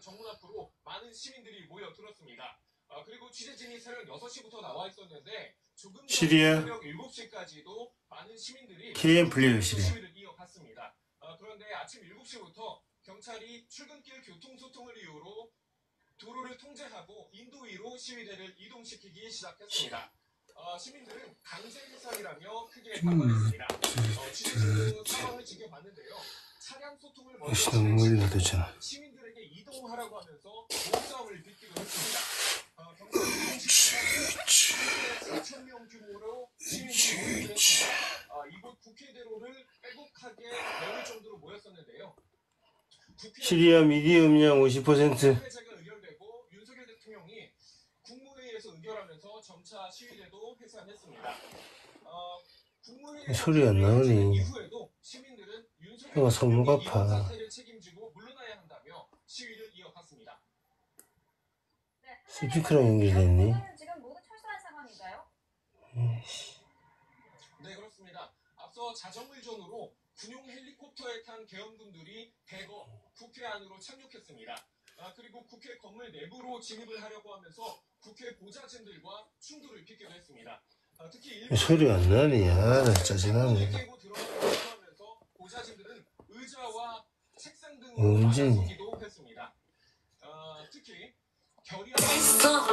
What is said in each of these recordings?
정문 앞으로 많은 시민들이 모여들었습니다. 그리고 취재진이 새벽 6시부터 나와 있었는데 조금 전 새벽 7시까지도 많은 시민들이 KM 플레이어 시리아 시위를 이어갔습니다. 그런데 아침 7시부터 경찰이 출근길 교통소통을 이유로 도로를 통제하고 인도위로 시위대를 이동시키기 시작했습니다. 시민들은 강제 해산이라며 크게 반발했습니다. 취재진도 상황을 지켜봤는데요. 차량 소통을 먼저 시민들에게 이동하라고 하면서 몸싸움을 빚기도 했습니다. 경찰이 4,000명 규모로 시민들이 모였습니다. 이곳 국회대로를 빼곡하게 메울 정도로 모였었는데요. 시리아 미디 음량 50%. 의결되고 윤석열 대통령이 국무회의에서 의결하면서 점차 시위대도 해산했습니다. 소리 안 나오니. 이후에도 시민들은 형아 손목 아파. 사태를 책임지고 물러나야 한다며 시위를 이어갔습니다. 스피커랑 연결됐니? 지금 모두 철수한 상황인가요? 네, 그렇습니다. 앞서 자정을전으로 군용 헬리콥터에 탄 계엄군들이 대거 국회 안으로 착륙했습니다. 그리고 국회 건물 내부로 진입을 하려고 하면서 국회 보좌진들과 충돌을 빚기도 했습니다. 특히 소리 안 나니? 나 짜증나네. 보좌진들은 의자와 책상 등으로 막아서기도 했습니다. 특히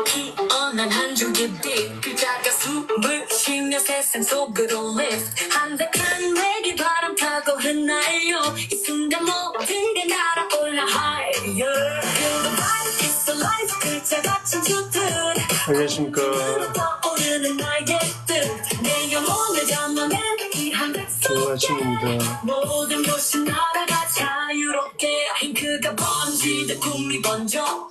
피어난 한 줄기 빛 그자가 숨을 쉬며 세상 속으로 lift 한백한 내기 바람 타고 흩날려 이 순간 모든 게 날아올라 higher Feel the vibe, it's alive 글자 같은 주듯 안녕하십니까. 떠오르는 나의 뜻 내 영혼을 담아낸 이 한백속에 모든 것이 날아가 자유롭게 잉크가 번지듯 꿈이 번져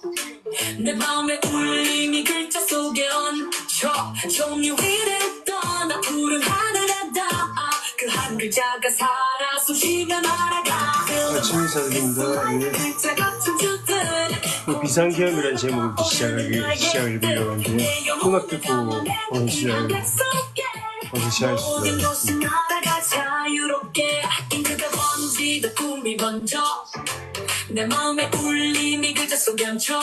내 마음의 울림이 글자 속에 얹혀 종이 위를 떠나 푸른 하늘에 닿아 그 한 글자가 살아 숨쉬며 날아가 아침 인사드립니다. 글자 같은 주들 비상계엄이라는 제목으로 시작을 해보려고 하는데 음악 듣고 오늘 시작을 시작할 수 있습니다. 날아가 자유롭게 잉크가 번지듯 꿈이 번져 내 마음의 울림이 글자 속에 얹혀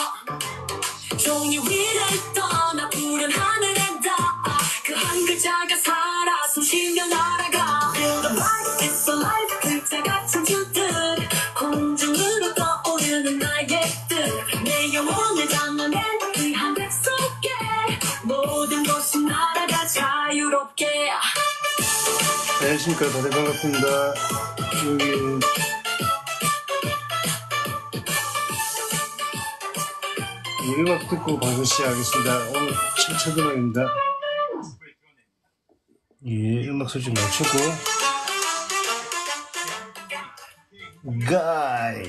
종이 위를 떠나 푸른 하늘에 닿아 그 한 글자가 살아 숨쉬며 날아가 Feel the vibe, it's alive 글자 같은 주들 공중으로 떠오르는 나의 뜻 내 영혼을 담아낸 이 한백 속에 모든 것이 날아가 자유롭게 안녕하십니까. 다들 반갑습니다. 여기 음악 듣고 방송 시작하겠습니다. 오늘 첫 음악입니다. 예, 음악 소리 좀 맞추고 가이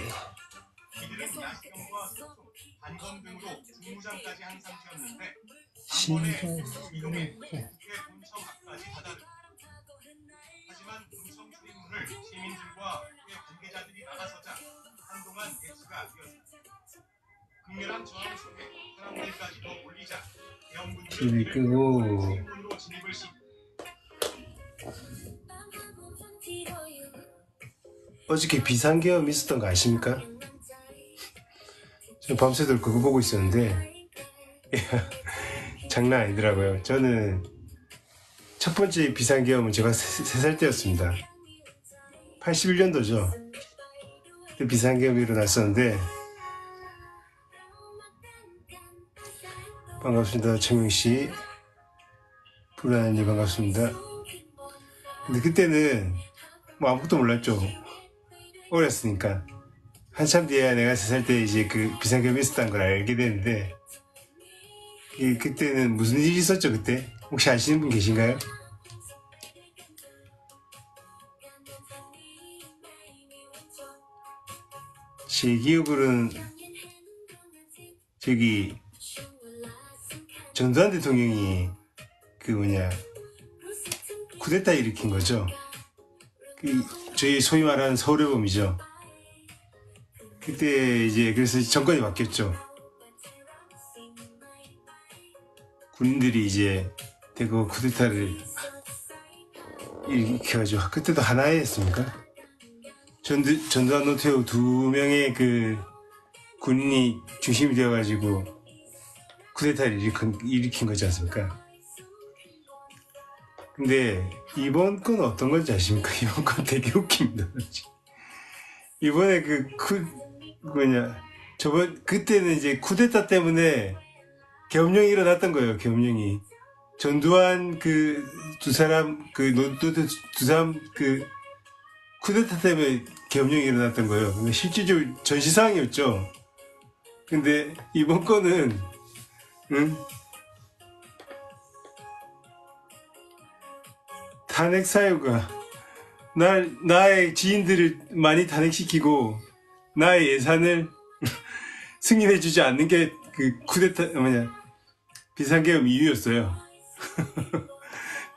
단검 등으로 중무장까지 한 상태였는데 신경 본청 앞까지 다다릅니다. 하지만 본청 출입문을 시민들과 회 관계자들이 막아서자 한동안 대치가 이어졌습니다. 극렬한 저항 속에 사람들까지 더 몰리자 TV 끄고 출입문으로 진입을 어저께 비상계엄 있었던 거 아십니까? 저 밤새도록 그거 보고 있었는데 장난 아니더라고요. 저는 첫 번째 비상계엄은 제가 3살 때였습니다. 81년도죠. 그때 비상계엄이 일어났었는데 반갑습니다. 청명씨 불안님 반갑습니다. 근데 그때는 뭐 아무것도 몰랐죠. 어렸으니까. 한참 뒤에 내가 3살 때 이제 그 비상계엄이 있었다는 걸 알게 되는데 그때는 무슨 일이 있었죠 그때? 혹시 아시는 분 계신가요? 제 기억으로는 저기 전두환 대통령이 쿠데타 일으킨 거죠. 저희 소위 말하는 서울의범이죠. 그때 이제 그래서 정권이 바뀌었죠. 군인들이 이제 대거 쿠데타를 일으켜가지고 그때도 하나였습니까? 전두환 노태우 2명의 그 군인이 중심이 되어가지고 쿠데타를 일으킨 거지 않습니까? 근데 이번 건 어떤 건지 아십니까? 이번 건 되게 웃깁니다. 이번에 그때는 이제 쿠데타 때문에 계엄령이 일어났던 거예요. 계엄령이. 전두환 두 사람 쿠데타 때문에 계엄령이 일어났던 거예요. 근데 실질적으로 전시 상황이었죠. 근데 이번 거는 탄핵 사유가 나의 지인들을 많이 탄핵시키고 나의 예산을 승인해주지 않는 게 비상계엄 이유였어요.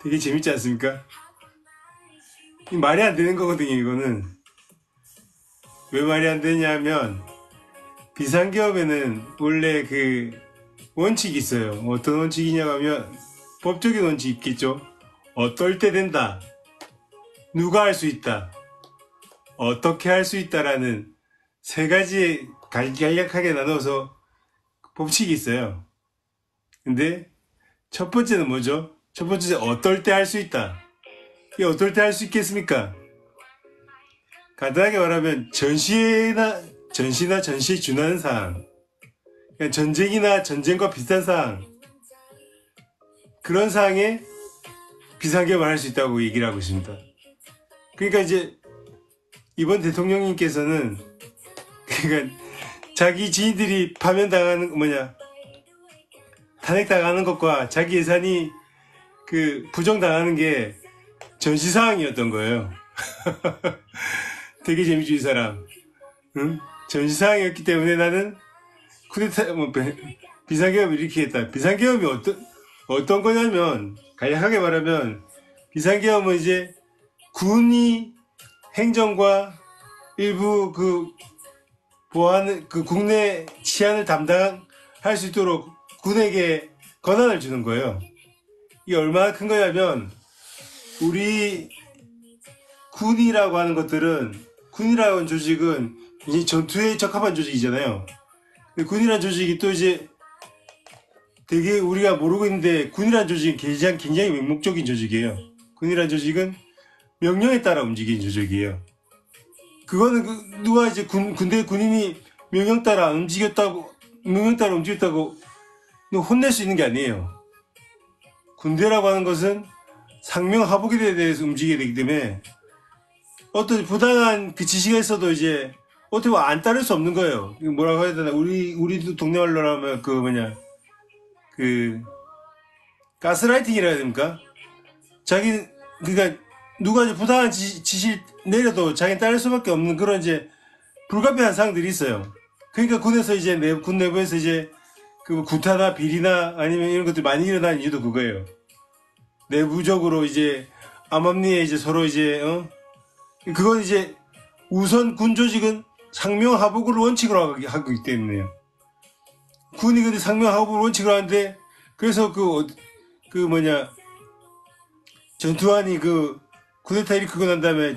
되게 재밌지 않습니까? 말이 안 되는 거거든요, 이거는. 왜 말이 안 되냐면, 비상계엄에는 원래 원칙이 있어요. 어떤 원칙이냐고 하면, 법적인 원칙이 있겠죠. 어떨 때 된다. 누가 할 수 있다. 어떻게 할 수 있다라는 세 가지 간략하게 나눠서 법칙이 있어요. 근데 첫 번째는 뭐죠? 첫 번째는 어떨 때 할 수 있다. 이게 어떨 때 할 수 있겠습니까? 간단하게 말하면 전시나 전시에 준하는 사항, 그러니까 전쟁이나 전쟁과 비슷한 사항, 그런 사항에 비상계엄을 할 수 있다고 얘기를 하고 있습니다. 그러니까 이제 이번 대통령님께서는 그러니까 자기 지인들이 탄핵당하는 것과 자기 예산이 부정당하는 게 전시사항이었던 거예요. 되게 재밌죠, 이 사람. 응? 전시사항이었기 때문에 나는 비상계엄을 일으키겠다. 비상계엄이 어떤 거냐면, 간략하게 말하면, 비상계엄은 이제 군이 행정과 일부 보안, 국내 치안을 담당할 수 있도록 군에게 권한을 주는 거예요. 이게 얼마나 큰 거냐면, 우리 군이라고 하는 군이라고 하는 조직은 이제 전투에 적합한 조직이잖아요. 군이라는 조직이 또 이제 되게 우리가 모르고 있는데, 군이라는 조직은 굉장히 맹목적인 조직이에요. 군이라는 조직은 명령에 따라 움직이는 조직이에요. 그거는 누가 이제 군인이 명령 따라 움직였다고 혼낼 수 있는 게 아니에요. 군대라고 하는 것은 상명하복에 대해서 움직여야 되기 때문에 어떤 부당한 지시가 있어도 이제 어떻게 보면 안 따를 수 없는 거예요. 뭐라고 해야 되나? 우리도 동네 말로 하면 가스라이팅이라 해야 됩니까? 그러니까 누가 이제 부당한 지시를 내려도 자기는 따를 수밖에 없는 그런 이제 불가피한 사항들이 있어요. 그러니까 군에서 이제 군 내부에서 이제 구타나 비리나 아니면 이런 것들이 많이 일어나는 이유도 그거예요. 내부적으로 이제 암암리에 이제 서로 이제 그건 이제 우선 군 조직은 상명하복을 원칙으로 하기 때문에요. 군이 근데 상명하복을 원칙으로 하는데 그래서 전두환이 쿠데타 일으키고 난 다음에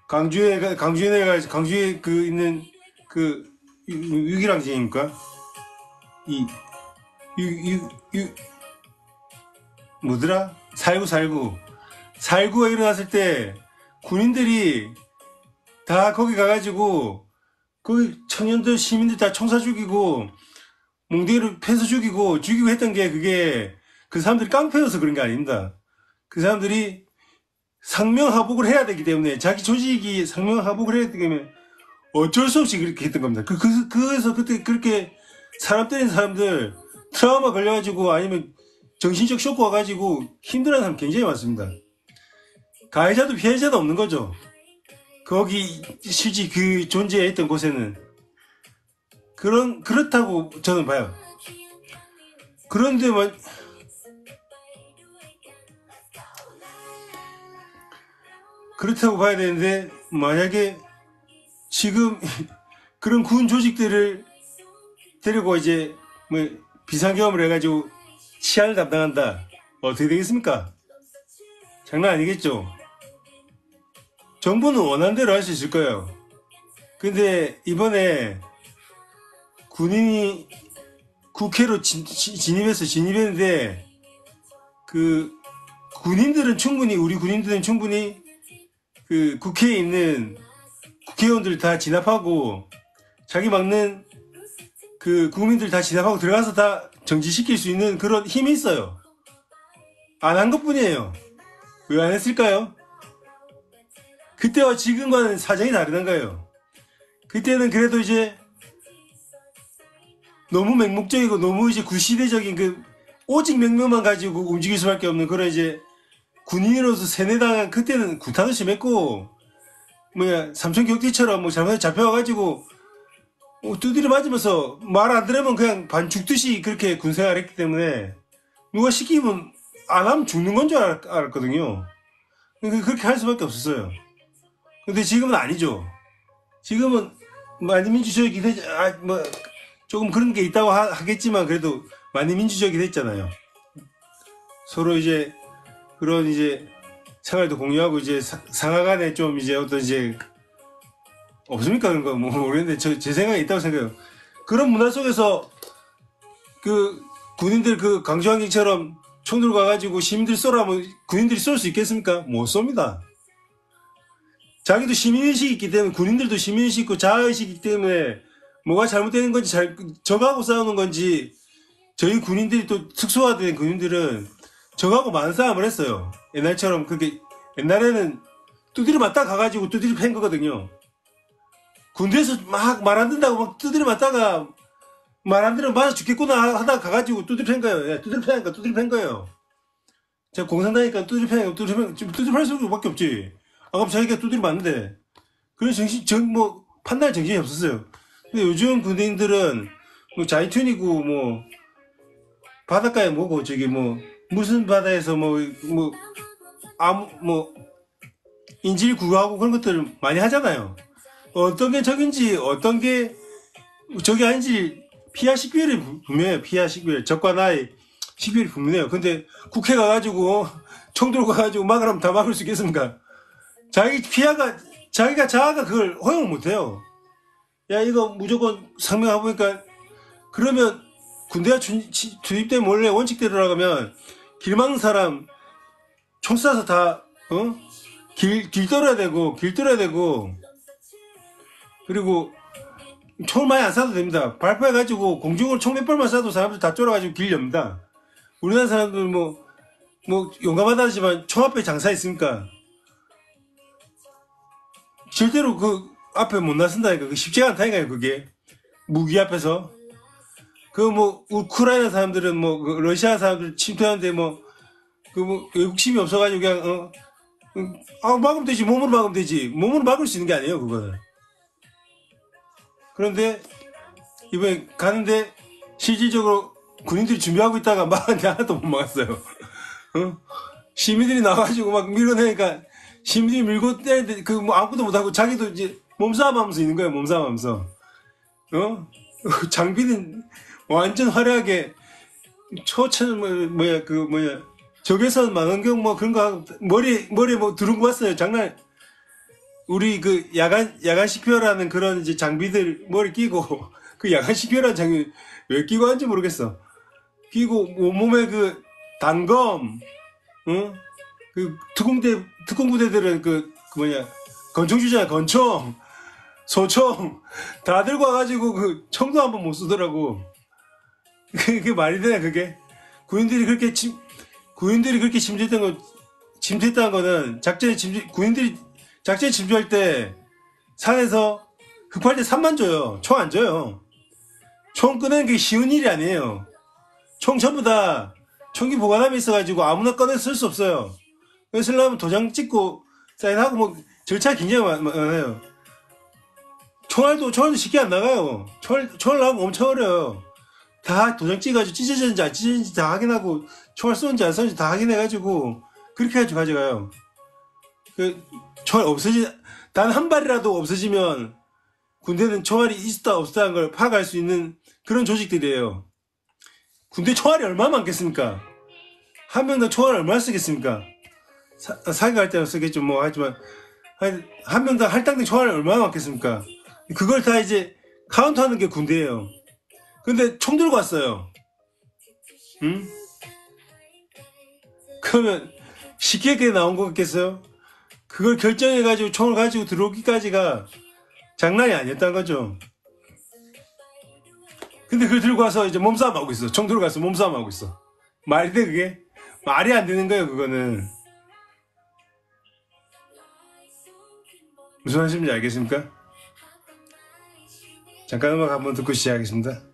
강주에 있는 유기랑쟁입니까? 뭐더라? 4.19가 일어났을 때 군인들이 다 거기 가가지고 거기 청년들 시민들 다 총사 죽이고 몽둥이로 패서 죽이고 했던 게 그게 그 사람들이 깡패여서 그런 게 아닙니다. 그 사람들이 상명하복을 해야 되기 때문에 자기 조직이 상명하복을 해야 되기 때문에 어쩔 수 없이 그렇게 했던 겁니다. 그래서 그때 그렇게 사람 때리는 사람들 트라우마 걸려가지고 아니면 정신적 쇼크 와가지고 힘들어하는 사람 굉장히 많습니다. 가해자도 피해자도 없는 거죠. 거기 실제 존재했던 곳에는 그렇다고 저는 봐요. 그런데 그렇다고 봐야 되는데 만약에 지금 그런 군 조직들을 데리고 이제 비상계엄을 해가지고 치안을 담당한다. 어떻게 되겠습니까? 장난 아니겠죠? 정부는 원하는 대로 할 수 있을 거예요. 근데 이번에 군인이 국회로 진입했는데 그 군인들은 충분히 우리 군인들은 충분히 그 국회에 있는 국회의원들 다 진압하고 자기 막는 그 국민들 다 진압하고 들어가서 다 정지시킬 수 있는 그런 힘이 있어요. 안 한 것뿐이에요. 왜 안 했을까요? 그때와 지금과는 사정이 다르단 거예요. 그때는 그래도 이제 너무 맹목적이고 너무 이제 구시대적인 그 오직 명령만 가지고 움직일 수밖에 없는 그런 이제 군인으로서 세뇌당한 그때는 구타도 심했고 삼천 격투기처럼 뭐 잘못해 잡혀와가지고 두드려 맞으면서 말 안 들으면 그냥 반 죽듯이 그렇게 군생활을 했기 때문에 누가 시키면 안 하면 죽는 건 줄 알았거든요. 그렇게 할 수밖에 없었어요. 근데 지금은 아니죠. 지금은 많이 민주적이긴 했, 조금 그런 게 있다고 하겠지만 그래도 많이 민주적이 됐잖아요. 서로 이제 그런 이제 생활도 공유하고 이제 상하 간에 좀 이제 어떤 이제 없습니까? 그런 거 뭐 모르겠는데 제 생각에 있다고 생각해요. 그런 문화 속에서 그 군인들 그 강조한경처럼 총 들고 가가지고 시민들 쏘라면 군인들이 쏠 수 있겠습니까? 못 쏩니다. 자기도 시민의식이 있기 때문에 군인들도 시민의식이 있고 자아의식이 있기 때문에 뭐가 잘못되는 건지 적하고 싸우는 건지 저희 군인들이 또 특수화된 군인들은 적하고 많은 싸움을 했어요. 옛날처럼 그렇게 옛날에는 두드려 맞다 가가지고 두드려 팬 거거든요. 군대에서 막 말 안 듣는다고 막 두드려 맞다가 말 안 들으면 맞아 죽겠구나 하다가 가가지고 두드려 팬 거예요. 야, 두드려 패니까 두드려 팬 거예요. 제가 공산당이니까 두드려 패니까 두드려 팰 수밖에 없지. 그럼 자기가 두드려 맞는데 그런 판단할 정신이 없었어요. 근데 요즘 군대인들은 뭐 자이툰이고 뭐 바닷가에 뭐고 저기 뭐 무슨 바다에서 인질 구하고 그런 것들을 많이 하잖아요. 어떤 게 적인지 어떤 게 적이 아닌지 피하 식별이 분명해요. 피하 식별 적과 나의 식별이 분명해요. 근데 국회 가가지고 총 들고 가가지고 막으라면 다 막을 수 있겠습니까? 자기가 자아가 그걸 허용을 못해요. 야 이거 무조건 상명하고 보니까 그러면 군대가 투입되면 원래 원칙대로 나가면 길 막는 사람 총 쏴서 다 길 뚫어야 되고 그리고 총을 많이 안 쏴도 됩니다. 발포해가지고 공중으로 총 몇 발만 쏴도 사람들 다 쫄아가지고 길 엽니다. 우리나라 사람들 뭐 용감하다지만 총 앞에 장사 있습니까? 절대로 그 앞에 못 나선다니까. 그 쉽지가 않다니까요, 그게. 무기 앞에서. 우크라이나 사람들은 러시아 사람들 침투하는데 외국심이 없어가지고 그냥, 막으면 되지. 몸으로 막으면 되지. 몸으로 막을 수 있는 게 아니에요, 그거는. 그런데, 이번에 가는데, 실질적으로 군인들이 준비하고 있다가 막았는데 하나도 못 막았어요. 시민들이 나와가지고 막 밀어내니까, 시민들이 밀고 때리는데, 아무것도 못하고 자기도 이제 몸싸움 하면서 있는 거예요, 몸싸움 하면서. 장비는 완전 화려하게, 적외선 망원경 그런 거 하고, 머리에 두르고 왔어요. 장난, 우리 야간 식별하는 그런 이제 장비들 머리 끼고, 그 야간 식별하는 장비 왜 끼고 하는지 모르겠어. 끼고, 온몸에 단검, 특공부대들은 권총 주잖아, 권총, 소총, 다 들고 와가지고 총도 한번 못 쏘더라고. 그게 말이 되나, 그게? 군인들이 그렇게 침투했다는 거는, 군인들이 작전에 침투할 때, 산에서 급할 때 3만 줘요. 총 안 줘요. 총 꺼내는 게 쉬운 일이 아니에요. 총 전부 다 총기 보관함에 있어가지고 아무나 꺼내서 쓸 수 없어요. 쓰려면 도장 찍고 사인하고 절차가 굉장히 많아요. 총알도 쉽게 안 나가요. 총알 나오면 엄청 어려워요. 다 도장 찍어가지고 찢어졌는지 안 찢어졌는지 다 확인하고 총알 쏘는지 안 쏘는지 다 확인해가지고 그렇게 해가지고 가져가요. 총알 단 한 발이라도 없어지면 군대는 총알이 있었다 없었다 하는 걸 파악할 수 있는 그런 조직들이에요. 군대 총알이 얼마나 많겠습니까? 한 명당 총알 얼마나 쓰겠습니까? 사격할 때는 쓰겠죠, 하지만 한 명당 할당된 총알이 얼마나 많겠습니까? 그걸 다 이제 카운터하는 게 군대예요. 근데 총 들고 왔어요. 응? 그러면 쉽게 나온 거 같겠어요? 그걸 결정해가지고 총을 가지고 들어오기까지가 장난이 아니었다는 거죠. 근데 그걸 들고 와서 이제 몸싸움하고 있어. 총 들고 가서 몸싸움하고 있어. 말이 돼, 그게? 말이 안 되는 거예요, 그거는. 무슨 말씀인지 알겠습니까? 잠깐 음악 한번 듣고 시작하겠습니다.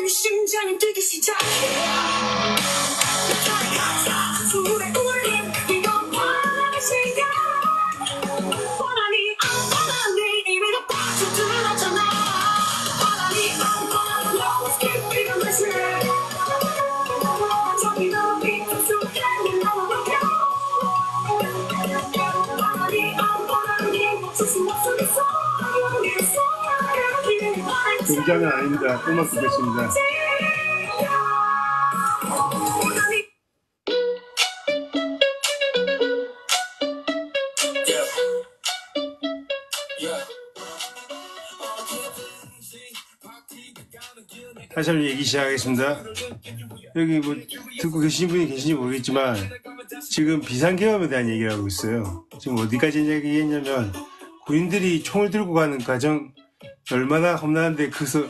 심장이 뛰기 시작해. 술에 울림 이건 바람의 시간. 뻔하니 안 뻔하니 이미 다 빠져들었잖아. 뻔하니 안 뻔하니 Let's keep it on the track. 저기 너 밑에 속에 나와볼게. 뻔하니 안 뻔하니 스스로 속에서 동작은 아닙니다. 음악 듣겠습니다. 다시 한번 얘기 시작하겠습니다. 여기 뭐 듣고 계신 분이 계신지 모르겠지만 지금 비상계엄에 대한 얘기를 하고 있어요. 지금 어디까지 얘기했냐면 군인들이 총을 들고 가는 과정 얼마나 험난한데 그래서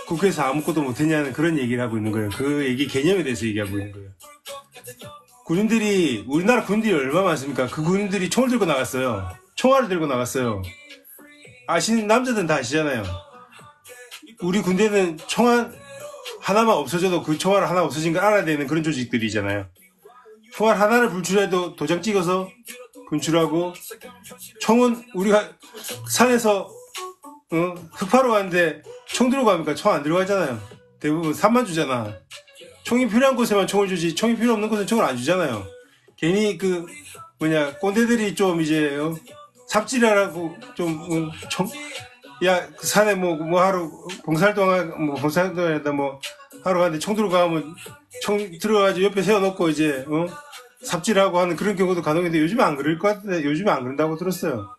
국회에서 아무것도 못했냐는 그런 얘기를 하고 있는 거예요. 그 얘기 개념에 대해서 얘기하고 있는 거예요. 군인들이 우리나라 군인들이 얼마나 많습니까? 그 군인들이 총을 들고 나갔어요. 총알을 들고 나갔어요. 아시는 남자들은 다 아시잖아요. 우리 군대는 총알 하나만 없어져도 그 총알 하나 없어진 걸 알아야 되는 그런 조직들이잖아요. 총알 하나를 분출해도 도장 찍어서 분출하고, 총은 우리가 산에서 흑파로 가는데 총 들고 가니까 총 안 들고 가잖아요. 대부분 산만 주잖아. 총이 필요한 곳에만 총을 주지 총이 필요 없는 곳은 총을 안 주잖아요. 괜히 그 꼰대들이 좀 이제 삽질하라고 좀 야, 그 산에 뭐 하러 봉사활동에다 뭐 하러 가는데 총 들고 가면 총 들어가지고 옆에 세워놓고 이제 삽질하고 하는 그런 경우도 가능한데 요즘에 안 그럴 것 같은데 요즘에 안 그런다고 들었어요.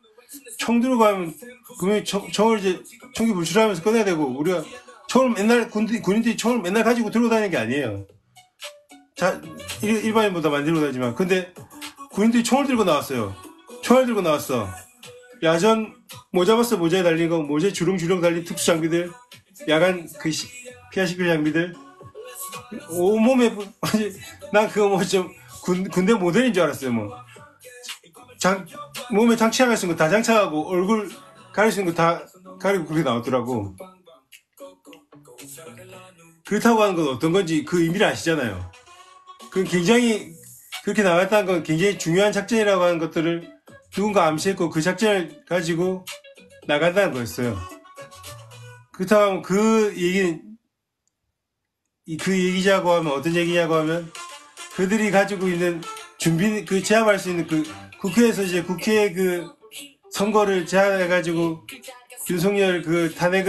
총 들고 가면 그러면 총을 이제 총기 분출하면서 꺼내야 되고, 우리가 총을 맨날 군인들이 총을 맨날 가지고 들고 다니는 게 아니에요. 자, 일반인보다 많이 들고 다니지만, 근데 군인들이 총을 들고 나왔어요. 총알 들고 나왔어. 야전 모자 봤어? 모자에 달린 거, 모자에 주렁주렁 달린 특수 장비들, 야간 그 피아시킬 장비들, 온몸에 난 그거 뭐 좀 군대 모델인 줄 알았어요. 몸에 장치하고 있는 거 다 장착하고 얼굴 가릴 수 있는 거 다 가리고 그렇게 나오더라고. 그렇다고 하는 건 어떤 건지 그 의미를 아시잖아요. 그 굉장히 그렇게 나왔다는 건 굉장히 중요한 작전이라고 하는 것들을 누군가 암시했고 그 작전을 가지고 나간다는 거였어요. 그렇다고 하면 그 얘기자고 하면 어떤 얘기냐고 하면 그들이 가지고 있는 제압할 수 있는 국회에서 이제 국회 선거를 제압해가지고 윤석열 탄핵이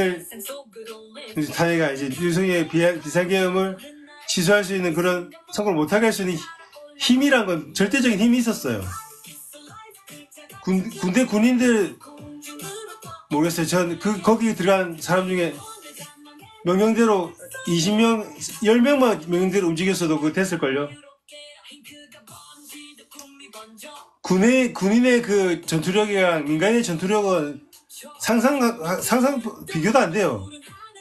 아니지, 윤석열 비상계엄을 취소할 수 있는 그런 선거를 못하게 할 수 있는 힘이란 건 절대적인 힘이 있었어요. 군대 군인들 모르겠어요. 전 거기 들어간 사람 중에 명령대로 20명, 10명만 명령대로 움직였어도 그거 됐을걸요. 군인의 그 전투력이랑 민간인의 전투력은 상상 비교도 안 돼요.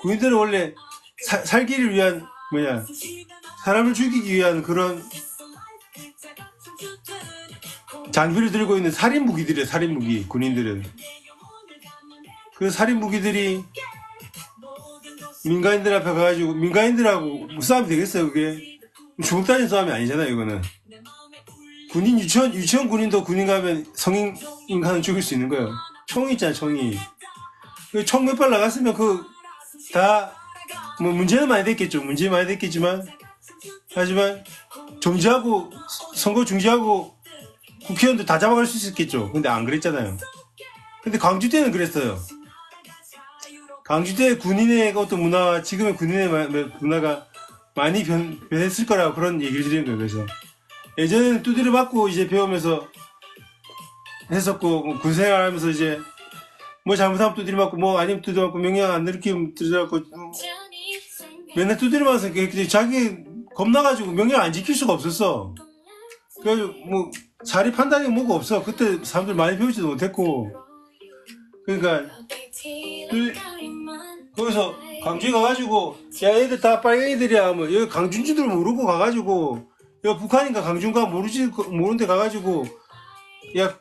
군인들은 원래 살기를 위한 사람을 죽이기 위한 그런 장비를 들고 있는 살인 무기들이에요. 살인 무기. 군인들은 그 살인 무기들이 민간인들 앞에 가가지고 민간인들하고 싸움이 되겠어요. 그게 죽음 따진 싸움이 아니잖아요. 이거는 군인 유치원 군인도 군인 가면 성인 인간을 죽일 수 있는 거예요. 총이 있잖아요. 총이 총 몇 발 나갔으면 그 다 뭐 문제는 많이 됐겠죠. 문제 많이 됐겠지만 하지만 정지하고 선거 중지하고 국회의원들 다 잡아갈 수 있었겠죠. 근데 안 그랬잖아요. 근데 광주 때는 그랬어요. 광주 때 군인의 어떤 문화와 지금의 군인의 문화가 많이 변했을 거라고 그런 얘기를 드리는 거예요. 그래서 예전에는 두드려 맞고 이제 배우면서 했었고 뭐 군생활 하면서 이제 뭐 잘못하면 두드려 맞고 뭐 아니면 두드려 맞고 명령 안 들키면 두드려 맞고 맨날 두드려 맞아서 자기 겁나가지고 명령 안 지킬 수가 없었어. 그래서 뭐 자리 판단이 뭐가 없어. 그때 사람들 많이 배우지도 못했고 그러니까 거기서 광주에 가가지고 야 얘들 다 빨갱이들이야 뭐 여기 강준지들 모르고 가가지고 야 북한인가 강준가 모르는데 가가지고 야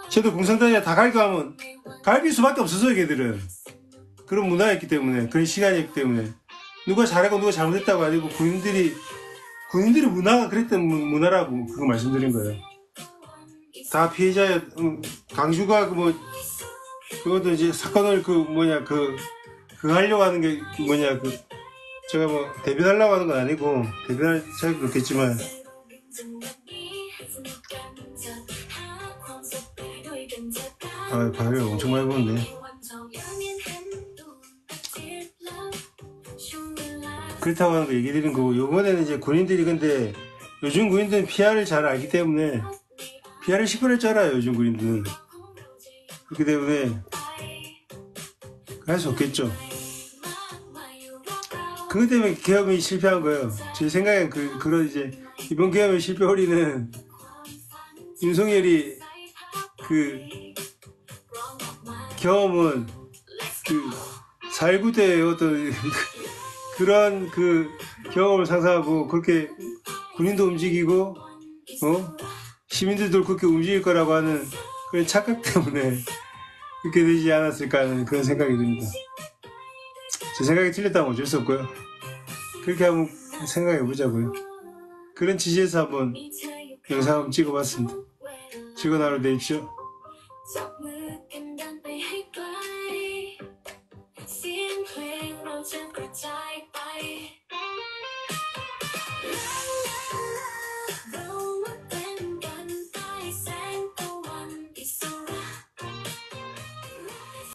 쟤도 공산당이야 다 갈겨하면 갈길 수밖에 없었어. 걔들은 그런 문화였기 때문에 그런 시간이었기 때문에 누가 잘하고 누가 잘못했다고 아니고 군인들이 문화가 그랬던 문화라고 그거 말씀드린 거예요. 다 피해자야. 강주가 그것도 이제 사건을 그거 하려고 하는 게 제가 뭐 대변하려고 하는 건 아니고 대변할 자격도 없겠지만 바람이 엄청 많이 부는데 그렇다고 하는 거 얘기 드리는 거고 요번에는 이제 군인들이 근데 요즘 군인들은 PR을 잘 알기 때문에 PR을 10분 줄 알아요. 요즘 군인들은 그렇기 때문에 할 수 없겠죠. 그것 때문에 계엄이 실패한 거예요. 제 생각엔 그런 이제 이번 계엄의 실패 허리는 윤석열이 경험은 4.19 때 어떤 그런 경험을 상상하고 그렇게 군인도 움직이고 시민들도 그렇게 움직일 거라고 하는 그런 착각 때문에 그렇게 되지 않았을까 하는 그런 생각이 듭니다. 제 생각이 틀렸다면 어쩔 수 없고요. 그렇게 한번 생각해 보자고요. 그런 취지에서 한번 영상 한번 찍어봤습니다. 즐거운 하루 되십시오.